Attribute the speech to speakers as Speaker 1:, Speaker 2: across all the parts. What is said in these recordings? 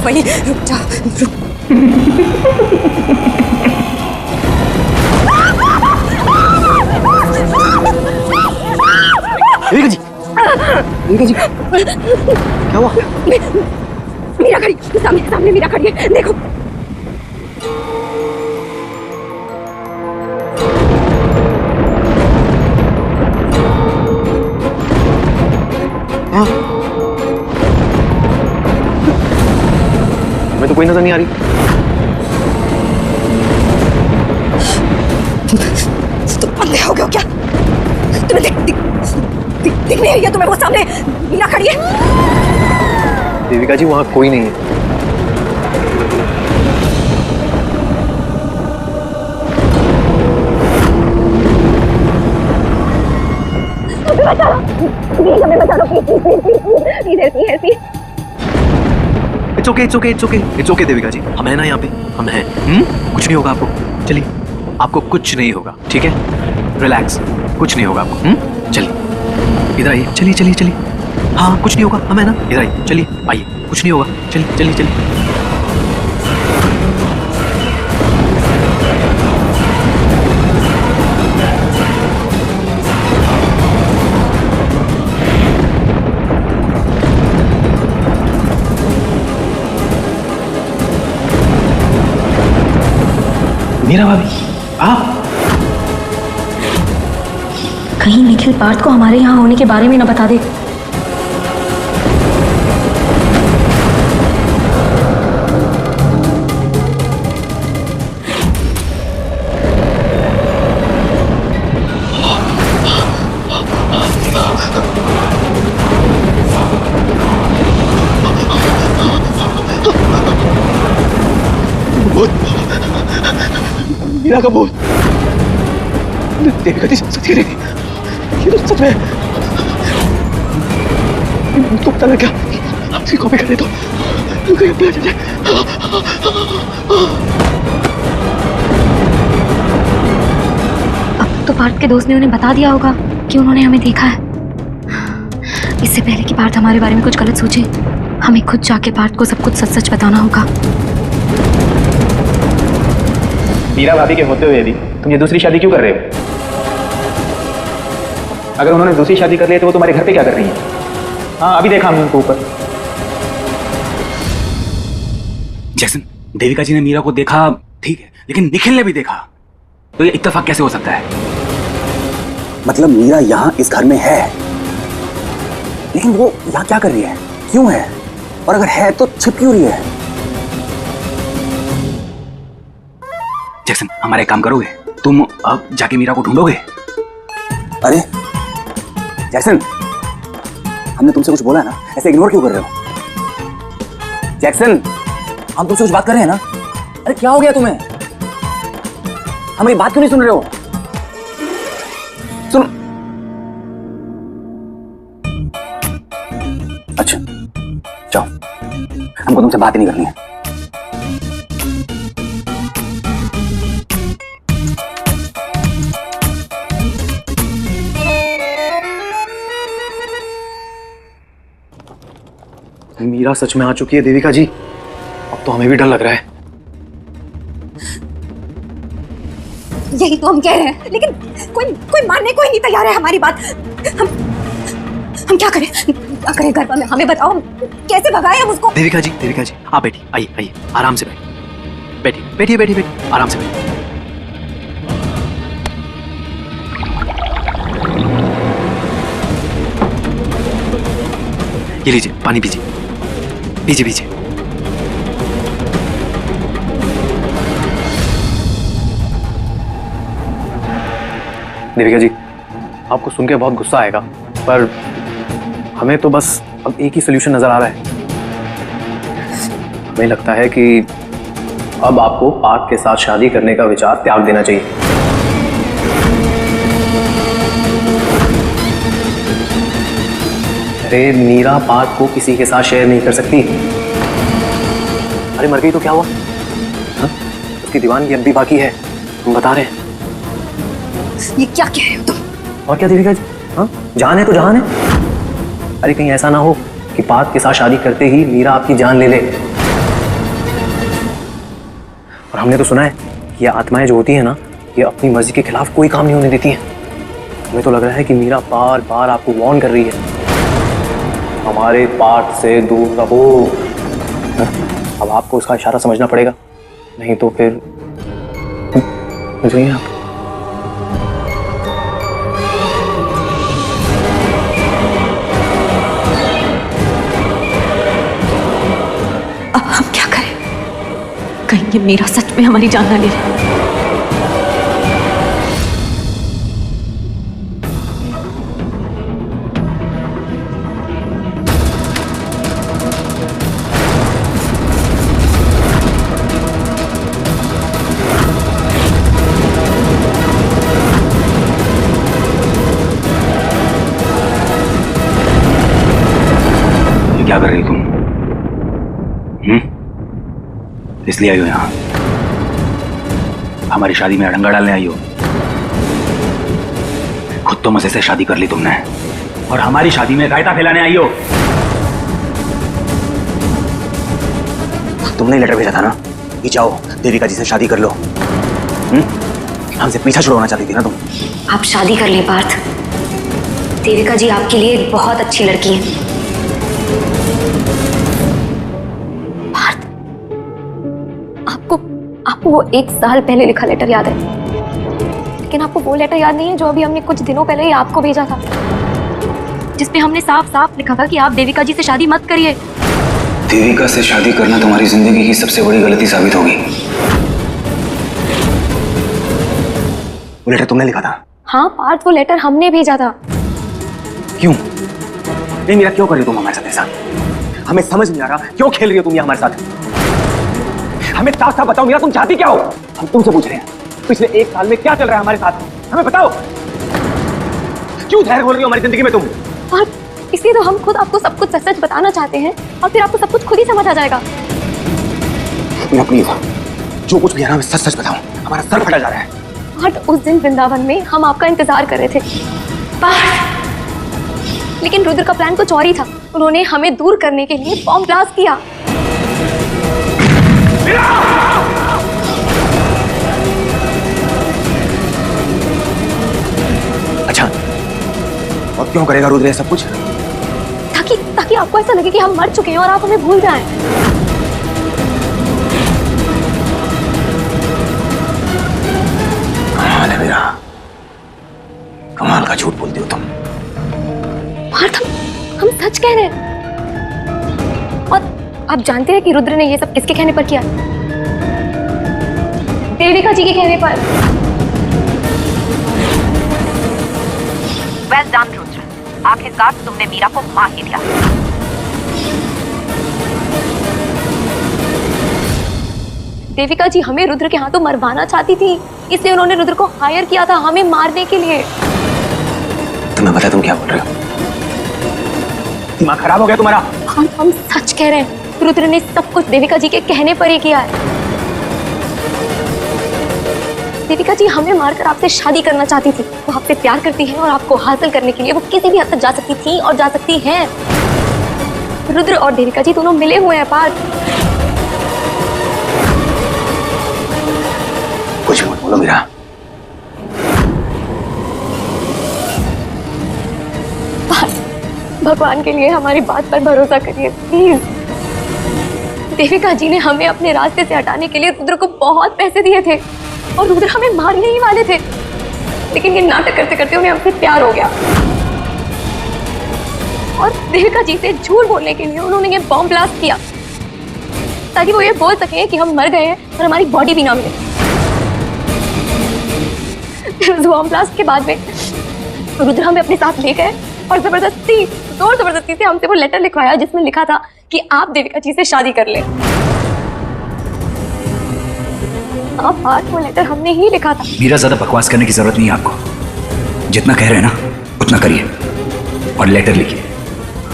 Speaker 1: वहीं रुक जा, रुक।
Speaker 2: देविका जी, देविका जी, क्या हुआ?
Speaker 1: मीरा खड़ी, सामने सामने मीरा खड़ी है, देखो।
Speaker 2: हाँ? मैं तो कोई नजर नहीं आ रही।
Speaker 1: तुम अंधे हो गए हो क्या? तुम्हें दिख नहीं रही है तुम्हें? वो सामने मीरा खड़ी है।
Speaker 2: देविका जी, वहां कोई नहीं है।
Speaker 1: हमें बचा लो, प्लीज।
Speaker 2: It's okay, देविका जी, हम हैं ना यहाँ पे, हम हैं। कुछ नहीं होगा आपको, चलिए, आपको कुछ नहीं होगा, ठीक है? रिलैक्स, कुछ नहीं होगा आपको। चलिए, इधर आइए, चलिए। हाँ, कुछ नहीं होगा, हम हैं ना, इधर आइए, चलिए, आइए, कुछ नहीं होगा, चलिए। मीरा भाभी, आप
Speaker 3: कहीं निखिल पार्थ को हमारे यहाँ होने के बारे में न बता दे।
Speaker 2: मीरा का भूत। देविका जी, सच कह रही थी, ये तो सच में भूत को पता लग गया, इसकी कॉपी कर दे तो कहीं पता चल जाए।
Speaker 3: अब तो पार्थ के दोस्त ने उन्हें बता दिया होगा कि उन्होंने हमें देखा है। इससे पहले कि पार्थ हमारे बारे में कुछ गलत सोचे, हमें खुद जाके पार्थ को सब कुछ सच बताना होगा।
Speaker 4: मीरा भाभी के होते हुए भी तुम ये दूसरी शादी क्यों कर रहे हो? अगर उन्होंने दूसरी शादी कर ली तो वो तुम्हारे घर पे क्या कर रही है? हाँ, अभी देखा हमने उनको ऊपर।
Speaker 5: जैसन, देविका जी ने मीरा को देखा, ठीक है, लेकिन निखिल ने भी देखा, तो ये इत्तेफाक कैसे हो सकता है?
Speaker 6: मतलब मीरा यहाँ इस घर में है, लेकिन वो यहाँ क्या कर रही है, क्यों है, और अगर है तो छिप क्यों रही है?
Speaker 5: जैसन, हमारा एक काम करोगे, तुम अब जाके मीरा को ढूंढोगे।
Speaker 6: अरे जैक्सन, हमने तुमसे कुछ बोला है ना, ऐसे इग्नोर क्यों कर रहे हो? जैक्सन, हम तुमसे कुछ बात कर रहे हैं ना। अरे क्या हो गया तुम्हें? हमारी बात क्यों नहीं सुन रहे हो? सुन। अच्छा, जाओ, हमको तुमसे बात ही नहीं करनी है।
Speaker 2: मीरा सच में आ चुकी है देविका जी, अब तो हमें भी डर लग रहा है।
Speaker 1: यही तो हम कह रहे हैं, लेकिन कोई मानने को ही नहीं तैयार है हमारी बात। हम क्या करें? क्या करें? घर पर हमें बताओ, कैसे भगाएं हम उसको?
Speaker 2: देविका जी, आप बैठिए, आइए, आराम से बैठिए, आराम से बैठिए। ये लीजिए, पानी पीजिए। देविका जी, आपको सुन के बहुत गुस्सा आएगा, पर हमें तो बस अब एक ही सोल्यूशन नजर आ रहा है। हमें लगता है कि अब आपको पार्थ के साथ शादी करने का विचार त्याग देना चाहिए। अरे मीरा पार्थ को किसी के साथ शेयर नहीं कर सकती। अरे मर गई तो क्या हुआ? हाँ? उसकी दीवानगी अब भी बाकी है, हम बता रहे हैं।
Speaker 1: ये क्या कह रहे हो तुम?
Speaker 2: और क्या देविका जी, हाँ, जान है तो जान है। अरे कहीं ऐसा ना हो कि पार्थ के साथ शादी करते ही मीरा आपकी जान ले ले।
Speaker 6: और हमने तो सुना है कि ये आत्माएं जो होती है ना, ये अपनी मर्जी के खिलाफ कोई काम नहीं होने देती हैं। हमें तो लग रहा है कि मीरा बार बार आपको वार्न कर रही है, हमारे पार्ट से दूर रहो। अब आपको उसका इशारा समझना पड़ेगा, नहीं तो फिर बुझिए आप।
Speaker 1: अब हम क्या करें? कहीं ये मीरा सच में हमारी जान ना ले ले।
Speaker 5: क्या कर रही हो तुम? इसलिए आई हो यहां? हमारी शादी में अड़ंगा डालने आई हो? खुद तो मजे से शादी कर ली तुमने, और हमारी शादी में रायता फैलाने आई हो।
Speaker 6: तुमने लेटर भेजा था ना कि जाओ देविका जी से शादी कर लो। हमसे पीछा छुड़वाना चाहती थी ना तुम।
Speaker 3: आप शादी कर लें पार्थ। देविका जी आपके लिए एक बहुत अच्छी लड़की है। आपको वो 1 साल पहले लिखा लेटर याद है, लेकिन आपको वो लेटर याद नहीं है जो अभी हमने कुछ दिनों पहले ही आपको भेजा था, जिसमें हमने साफ साफ लिखा था कि आप देविका जी से शादी मत करिए।
Speaker 5: देविका से शादी करना तुम्हारी जिंदगी की सबसे बड़ी गलती साबित होगी।
Speaker 6: वो लेटर तुमने लिखा था?
Speaker 3: हाँ पार्थ, वो लेटर हमने भेजा था।
Speaker 6: क्यों? नहीं मीरा, क्यों कर रही हो तुम हमारे साथ ऐसा? हमें समझ नहीं आ रहा क्यों खेल रही हो तुम ये हमारे साथ। हमें साफ साफ बताओ मीरा, तुम चाहती क्या हो? हम तुमसे पूछ रहे हैं, पिछले 1 साल में क्या चल रहा है हमारे साथ, हमें बताओ। क्यों धैर्य बोल रही हो हमारी जिंदगी में तुम?
Speaker 3: पार्थ, इसलिए तो हम खुद आपको सब कुछ सच सच बताना चाहते हैं, और फिर आपको सब कुछ खुद ही समझ आ जाएगा।
Speaker 6: मीरा प्लीज, जो कुछ भी है ना हमें सच सच बताओ, हमारा सर फटा जा रहा है।
Speaker 3: पार्थ, उस दिन वृंदावन में हम आपका इंतजार कर रहे थे पार्थ, लेकिन रुद्र का प्लान कुछ और ही था। उन्होंने हमें दूर करने के लिए बॉम्ब ब्लास्ट किया।
Speaker 6: अच्छा, और क्यों करेगा रुद्र ये सब कुछ?
Speaker 3: ताकि आपको ऐसा लगे कि हम मर चुके हैं और आप हमें भूल जाएं।
Speaker 6: कमाल है मेरा, कमाल का झूठ बोलती हो तुम।
Speaker 3: पार्थ, हम सच कह रहे हैं। और आप जानते हैं कि रुद्र ने ये सब किसके कहने पर किया? देविका जी के कहने पर।
Speaker 7: वेल डन रुद्र, आखिरकार तुमने मीरा को मार ही दिया।
Speaker 3: देविका जी हमें रुद्र के हाथों मरवाना चाहती थी, इसलिए उन्होंने रुद्र को हायर किया था हमें मारने के लिए।
Speaker 6: तुम्हें पता है तुम क्या बोल रहे हो? दिमाग खराब हो गया तुम्हारा?
Speaker 3: हम सच कह रहे हैं, रुद्र ने सब कुछ देविका जी के कहने पर ही किया है। देविका जी हमें मारकर आपसे शादी करना चाहती थी। वो आपसे प्यार करती है और आपको हासिल करने के लिए वो किसी भी हद तक जा सकती थी और जा सकती हैं। रुद्र और देविका जी दोनों मिले हुए हैं पार्थ।
Speaker 6: कुछ मत बोलो मीरा।
Speaker 3: भगवान के लिए हमारी बात पर भरोसा करिए प्लीज। देविका जी ने हमें अपने रास्ते से हटाने के लिए रुद्र को बहुत पैसे दिए थे और रुद्र हमें मारने ही वाले थे, लेकिन ये नाटक करते करते उन्हें हमसे प्यार हो गया और देविका जी से झूठ बोलने के लिए उन्होंने ये बॉम्ब ब्लास्ट किया ताकि वो ये बोल सके कि हम मर गए हैं और हमारी बॉडी भी ना मिले। फिर उस बॉम्ब ब्लास्ट के बाद में रुद्र हमें अपने साथ ले गए और जबरदस्ती से हमसे वो लेटर लिखवाया जिसमें लिखा था कि आप देविका जी से शादी कर ले। आप बात वो लेटर हमने ही लिखा था।
Speaker 5: मीरा, ज्यादा बकवास करने की जरूरत नहीं है आपको। जितना कह रहे हैं ना उतना करिए और लेटर लिखिए,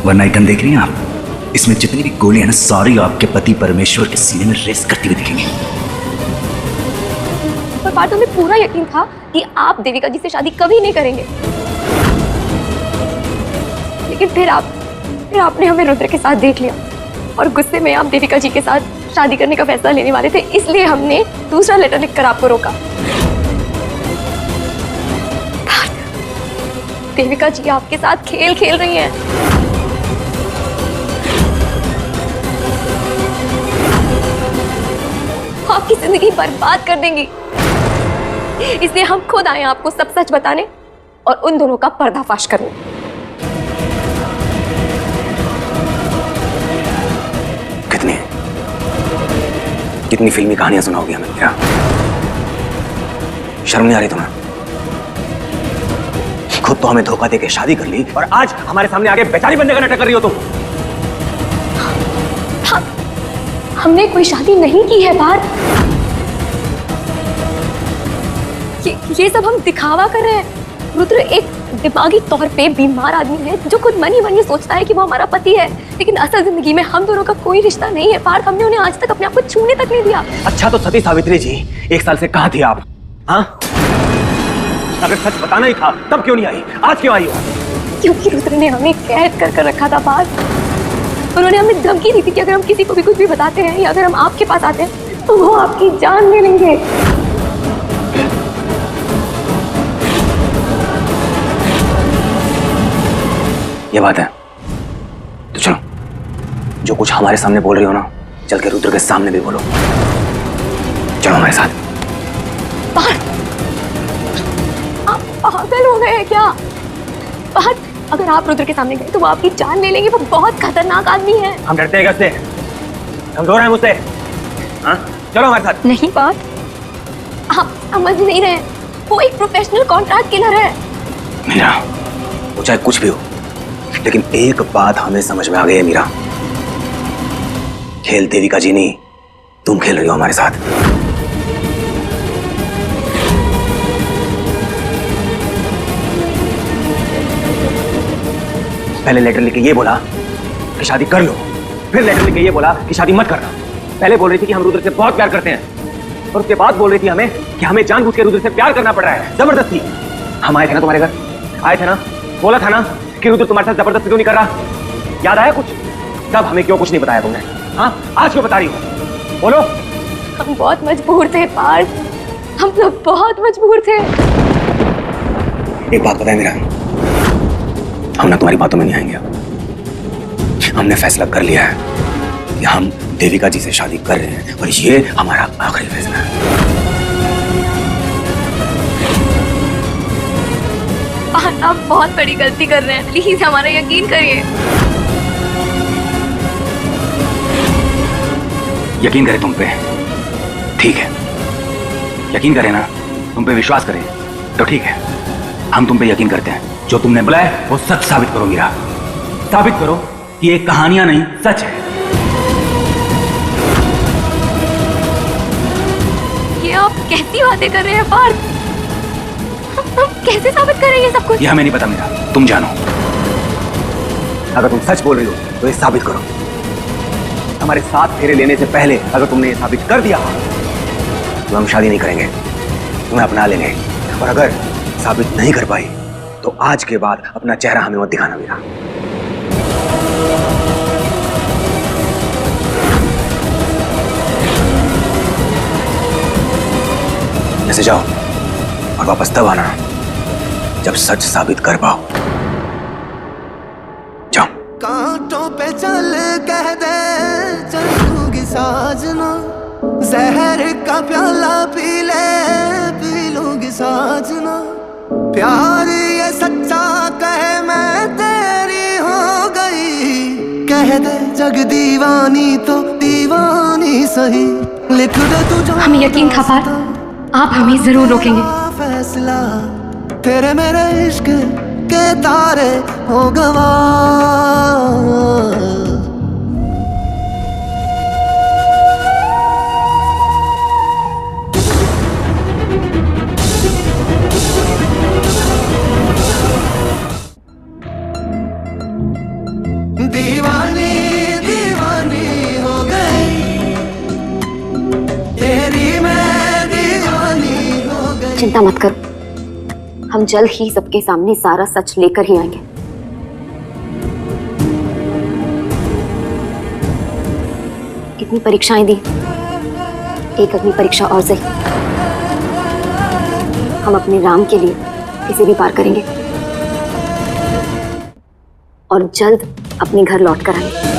Speaker 5: वरना एक गन देख रही हैं आप, इसमें जितनी भी गोलियां ना सारी आपके पति परमेश्वर के सीने में रेस करती हुई दिखेंगी।
Speaker 3: पर बात हमें पूरा यकीन था कि आप देविका जी से शादी कभी नहीं करेंगे, लेकिन फिर आपने हमें रुद्र के साथ देख लिया और गुस्से में आप देविका जी के साथ शादी करने का फैसला लेने वाले थे, इसलिए हमने दूसरा लेटर लिखकर आपको रोका। देविका जी आपके साथ खेल खेल रही हैं। आपकी जिंदगी बर्बाद कर देंगी, इसलिए हम खुद आए आपको सब सच बताने और उन दोनों का पर्दाफाश करने।
Speaker 6: कितनी फिल्मी कहानियां सुनाओगी हमें मीरा? शर्म नहीं आ रही तुम्हें? खुद तो हमें धोखा देके शादी कर ली और आज हमारे सामने आके बेचारी बनने का नाटक कर रही हो तुम।
Speaker 3: हमने कोई शादी नहीं की है पार्थ। ये सब हम दिखावा कर रहे हैं। रुद्र एक दिमागी तौर पे बीमार आदमी है जो खुद मन ही मन ये सोचता है कि वो हमारा पति है, लेकिन असल जिंदगी में हम दोनों का कोई रिश्ता नहीं है पार्थ। हमने उन्हें आज तक अपने आप को छूने तक नहीं दिया।
Speaker 6: अच्छा तो सती सावित्री जी 1 साल से कहाँ थी आप? हाँ, अगर सच बताना ही था तब क्यों नहीं आई? आज क्यों आई हो?
Speaker 3: क्योंकि रुद्र ने हमें कैद कर रखा था पार्थ। उन्होंने हमें धमकी दी थी कि अगर हम किसी को भी कुछ भी बताते हैं या अगर हम आपके पास आते हैं तो वो आपकी जान ले लेंगे।
Speaker 6: ये बात है तो चलो, जो कुछ हमारे सामने बोल रही हो ना, चल के रुद्र के सामने भी बोलो। चलो हमारे साथ।
Speaker 3: पार्थ, आप पागल हो गए हैं क्या? पार्थ, अगर आप रुद्र के सामने गए तो वो आपकी जान ले लेंगे। वो बहुत खतरनाक आदमी है।
Speaker 6: हम डरते हैं कैसे? कमजोर हैं मुझसे? हाँ, चलो हमारे साथ।
Speaker 3: नहीं पार्थ, आप समझ नहीं रहे। वो एक प्रोफेशनल कॉन्ट्रैक्ट किलर है।
Speaker 6: मीरा, वो चाहे कुछ भी हो, लेकिन एक बात हमें समझ में आ गई है मीरा, खेल देविका जी नहीं, तुम खेल रही हो हमारे साथ। पहले लेटर लिख के ये बोला कि शादी कर लो, फिर लेटर लिख के ये बोला कि शादी मत करना। पहले बोल रही थी कि हम रुद्र से बहुत प्यार करते हैं, और उसके बाद बोल रही थी हमें कि हमें जानबूझ के रुद्र से प्यार करना पड़ रहा है, जबरदस्ती। हम आए थे ना तुम्हारे घर, आए थे ना, बोला था ना कि रुद्र तुम्हारे साथ जबरदस्ती क्यों नहीं कर रहा? याद आया कुछ? तब हमें क्यों कुछ नहीं बताया तुमने? हाँ, आज क्यों बता रही हो? बोलो।
Speaker 3: हम बहुत मजबूर थे पार्थ, हम लोग बहुत मजबूर थे।
Speaker 6: एक बात पता है मेरा, हम ना तुम्हारी बातों में नहीं आएंगे। हमने फैसला कर लिया है कि हम देविका जी से शादी कर रहे हैं और ये हमारा आखिरी फैसला है।
Speaker 3: पार्थ, आप बहुत बड़ी गलती कर रहे हैं, प्लीज हमारा यकीन करिए।
Speaker 5: यकीन करें तुम पे, ठीक है। यकीन करें ना, तुम पे विश्वास करें तो ठीक है। हम तुम पे यकीन करते हैं। जो तुमने बुलाया वो सच साबित करो मीरा, साबित करो कि ये कहानियां नहीं सच है।
Speaker 3: ये आप कैसी बातें कर रहे हैं पार्थ? हम कैसे साबित करें ये सब कुछ?
Speaker 5: ये हमें नहीं पता मीरा, तुम जानो।
Speaker 6: अगर तुम सच बोल रही हो तो ये साबित करो। हमारे साथ फेरे लेने से पहले अगर तुमने ये साबित कर दिया तो हम शादी नहीं करेंगे, तुम्हें अपना लेंगे। और अगर साबित नहीं कर पाई तो आज के बाद अपना चेहरा हमें मत दिखाना मीरा। ऐसे जाओ और वापस तब आना जब सच साबित कर पाओ। जाओ।
Speaker 8: कांटों पे चल कह दे चलूंगी साजना, जहर का प्याला पी लूंगी साजना। प्यार ये सच्चा कहे मैं तेरी हो गई, कह दे जग दीवानी तो दीवानी सही। लिख दे तू जो
Speaker 3: हमें यकीन था पार्थ, आप हमें जरूर रोकेंगे।
Speaker 8: फैसला तेरे मेरे इश्क के तारे हो गवा। दीवानी दीवानी हो गई, तेरी मैं दीवानी हो गई।
Speaker 3: चिंता मत करो, हम जल्द ही सबके सामने सारा सच लेकर ही आएंगे।
Speaker 1: इतनी परीक्षाएं दी, एक अग्नि परीक्षा और सही। हम अपने राम के लिए इसे भी पार करेंगे और जल्द अपने घर लौट कर आएंगे।